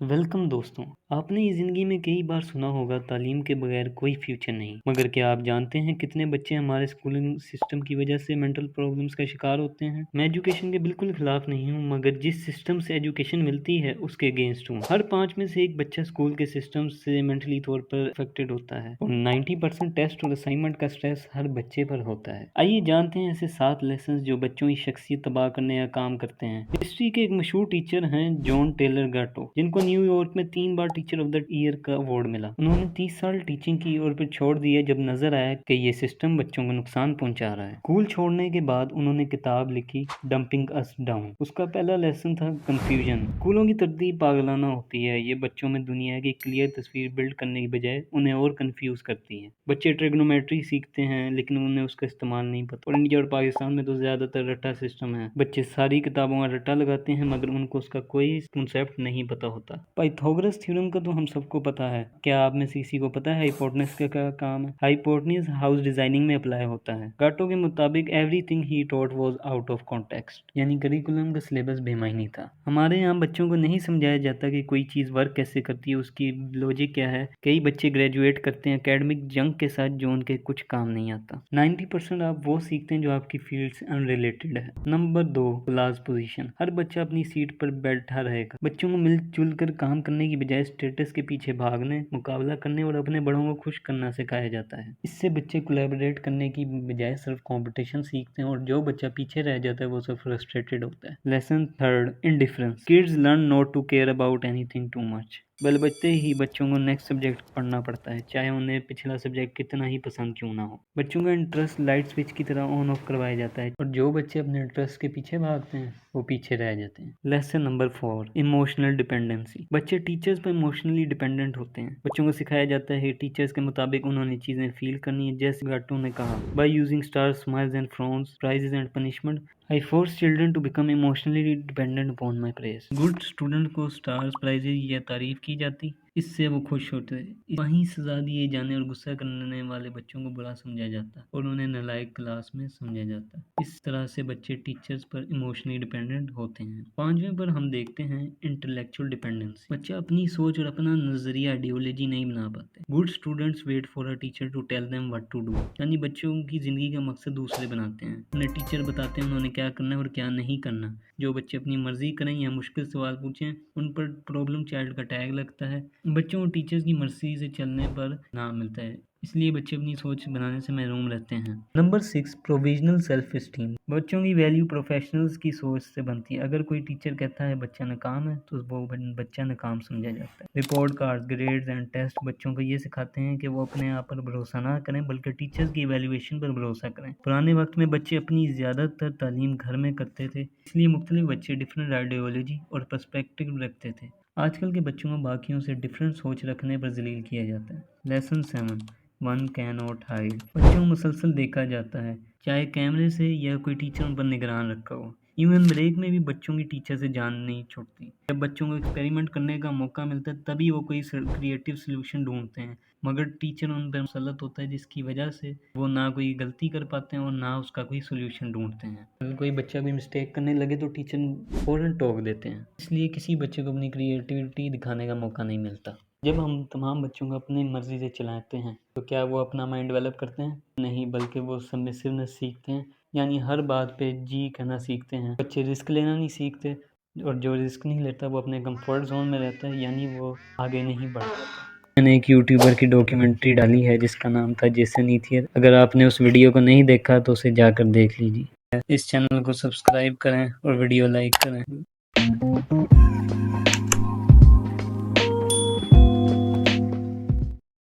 Welcome दोस्तों। आपने ये ज़िंदगी में कई बार सुना होगा तालीम के बगैर कोई फ्यूचर नहीं। मगर क्या आप जानते हैं कितने बच्चे हमारे स्कूलिंग सिस्टम की वजह से मेंटल प्रॉब्लम्स का शिकार होते हैं। मैं एजुकेशन के बिल्कुल खिलाफ नहीं हूँ, मगर जिस सिस्टम से एजुकेशन मिलती है उसके अगेंस्ट हूँ। हर 5 में से एक बच्चा स्कूल के सिस्टम से मेंटली तौर पर अफेक्टेड होता है और 90% टेस्ट और असाइनमेंट का स्ट्रेस हर बच्चे पर होता है। आइए जानते हैं ऐसे 7 लेसन जो बच्चों की शख्सियत तबाह करने का काम करते हैं। हिस्ट्री के एक मशहूर टीचर हैं जॉन टेलर गाटो, जिनको न्यूयॉर्क में 3 बार टीचर ऑफ द ईयर का अवार्ड मिला। उन्होंने 30 साल टीचिंग की और फिर छोड़ दिया जब नजर आया कि ये सिस्टम बच्चों को नुकसान पहुंचा रहा है। स्कूल छोड़ने के बाद उन्होंने किताब लिखी डंपिंग अस डाउन। उसका पहला लेसन था कंफ्यूजन। स्कूलों की तरतीब पागलाना होती है। ये बच्चों में दुनिया की क्लियर तस्वीर बिल्ड करने की बजाय उन्हें और कंफ्यूज करती है। बच्चे ट्रिग्नोमेट्री सीखते हैं लेकिन उन्हें उसका इस्तेमाल नहीं पता। और इंडिया और पाकिस्तान में तो ज्यादातर रट्टा सिस्टम है। बच्चे सारी किताबों का रट्टा लगाते हैं मगर उनको उसका कोई कंसेप्ट नहीं पता होता। पाइथागोरस थ्योरम का तो हम सबको पता है। क्या आप में से किसी को पता है हाइपोटेनस का क्या काम है? हाइपोटेनस हाउस डिजाइनिंग में अप्लाई होता है। गाटो के मुताबिक everything he taught was out of context, यानी करिकुलम का सिलेबस बेमायनी था। हमारे यहाँ बच्चों को नहीं समझाया जाता कि कोई चीज वर्क कैसे करती है, उसकी लॉजिक क्या है। कई बच्चे ग्रेजुएट करते हैं एकेडमिक जंक के साथ जो उनके कुछ काम नहीं आता। 90% आप वो सीखते हैं जो आपकी फील्ड से अनरिलेटेड है। Number 2, class position. हर बच्चा अपनी सीट पर बैठा रहेगा। बच्चों को मिलजुल कर काम करने की बजाय स्टेटस के पीछे भागने, मुकाबला करने और अपने बड़ों को खुश करना सिखाया जाता है। इससे बच्चे कोलैबोरेट करने की बजाय सिर्फ कंपटीशन सीखते हैं और जो बच्चा पीछे रह जाता है वो सिर्फ फ्रस्ट्रेटेड होता है। Lesson 3, indifference. Kids learn not to care about anything too much. बल बचते ही बच्चों को नेक्स्ट सब्जेक्ट पढ़ना पड़ता है, चाहे उन्हें पिछला सब्जेक्ट कितना ही पसंद क्यों ना हो। बच्चों का इंटरेस्ट लाइट स्विच की तरह ऑन ऑफ करवाया जाता है और जो बच्चे अपने इंटरेस्ट के पीछे भागते हैं वो पीछे रह जाते हैं। Lesson number 4, emotional dependency. बच्चे टीचर्स पर इमोशनली डिपेंडेंट होते हैं। बच्चों को सिखाया जाता है टीचर्स के मुताबिक उन्होंने चीजें फील करनी है। जैसे गाटो ने कहा, by using stars, smiles and frowns, prizes and punishment, I force children to become emotionally dependent upon my praise. Good student को स्टार्स, प्राइजेज या तारीफ की जाती, इससे वो खुश होते। वहीं सजा दिए जाने और गुस्सा करने वाले बच्चों को बुरा समझा जाता और उन्हें नालायक क्लास में समझा जाता। इस तरह से बच्चे टीचर्स पर इमोशनली डिपेंडेंट होते हैं। 5वें पर हम देखते हैं इंटेलेक्चुअल डिपेंडेंसी। बच्चे अपनी सोच और अपना नजरिया आइडियोलॉजी नहीं बना पाते। Good students wait for a teacher to tell them what to do, यानी बच्चों की जिंदगी का मकसद दूसरे बनाते हैं। उन्हें टीचर बताते हैं उन्होंने क्या करना है और क्या नहीं करना। जो बच्चे अपनी मर्जी करें या मुश्किल सवाल पूछें उन पर प्रॉब्लम चाइल्ड का टैग लगता है। बच्चों और टीचर्स की मर्जी से चलने पर नाम मिलता है, इसलिए बच्चे अपनी सोच बनाने से महरूम रहते हैं। Number 6, provisional self esteem. बच्चों की वैल्यू प्रोफेशनल्स की सोच से बनती है। अगर कोई टीचर कहता है बच्चा नाकाम है तो वो बच्चा नाकाम समझा जाता है। Report card, grades and test बच्चों को ये सिखाते हैं कि वो अपने आप पर भरोसा ना करें बल्कि टीचर्स की इवैल्यूएशन पर भरोसा करें। पुराने वक्त में बच्चे अपनी ज़्यादातर तालीम घर में करते थे, इसलिए मुख्तलिफ बच्चे डिफरेंट आइडियोलॉजी और पर्सपेक्टिव रखते थे। आजकल के बच्चों को बाकियों से डिफरेंट सोच रखने पर जलील किया जाता है। Lesson 7, one can not hide. बच्चों को मुसलसल देखा जाता है, चाहे कैमरे से या कोई टीचर उन पर निगरान रखा हो। इवन ब्रेक में भी बच्चों की टीचर से जान नहीं छूटती। जब बच्चों को एक्सपेरिमेंट करने का मौका मिलता है तभी वो कोई क्रिएटिव सोल्यूशन ढूंढते हैं, मगर टीचर उन पर मुसलत होता है जिसकी वजह से वो ना कोई गलती कर पाते हैं और ना उसका कोई सोल्यूशन ढूंढते हैं। अगर कोई बच्चा कोई मिस्टेक करने लगे तो टीचर फौरन टोक देते हैं, इसलिए किसी बच्चे को अपनी क्रिएटिविटी दिखाने का मौका नहीं मिलता। जब हम तमाम बच्चों को अपनी मर्जी से चलाते हैं तो क्या वो अपना माइंड डेवलप करते हैं? नहीं, बल्कि वो सबमिसिवनेस सीखते हैं, यानी हर बात पे जी कहना सीखते हैं। बच्चे रिस्क लेना नहीं सीखते और जो रिस्क नहीं लेता वो अपने कंफर्ट जोन में रहता है, यानी वो आगे नहीं बढ़ पाता। मैंने एक यूट्यूबर की डॉक्यूमेंट्री डाली है जिसका नाम था जेसन इथियर। अगर आपने उस वीडियो को नहीं देखा तो उसे जाकर देख लीजिए। इस चैनल को सब्सक्राइब करें और वीडियो लाइक करें।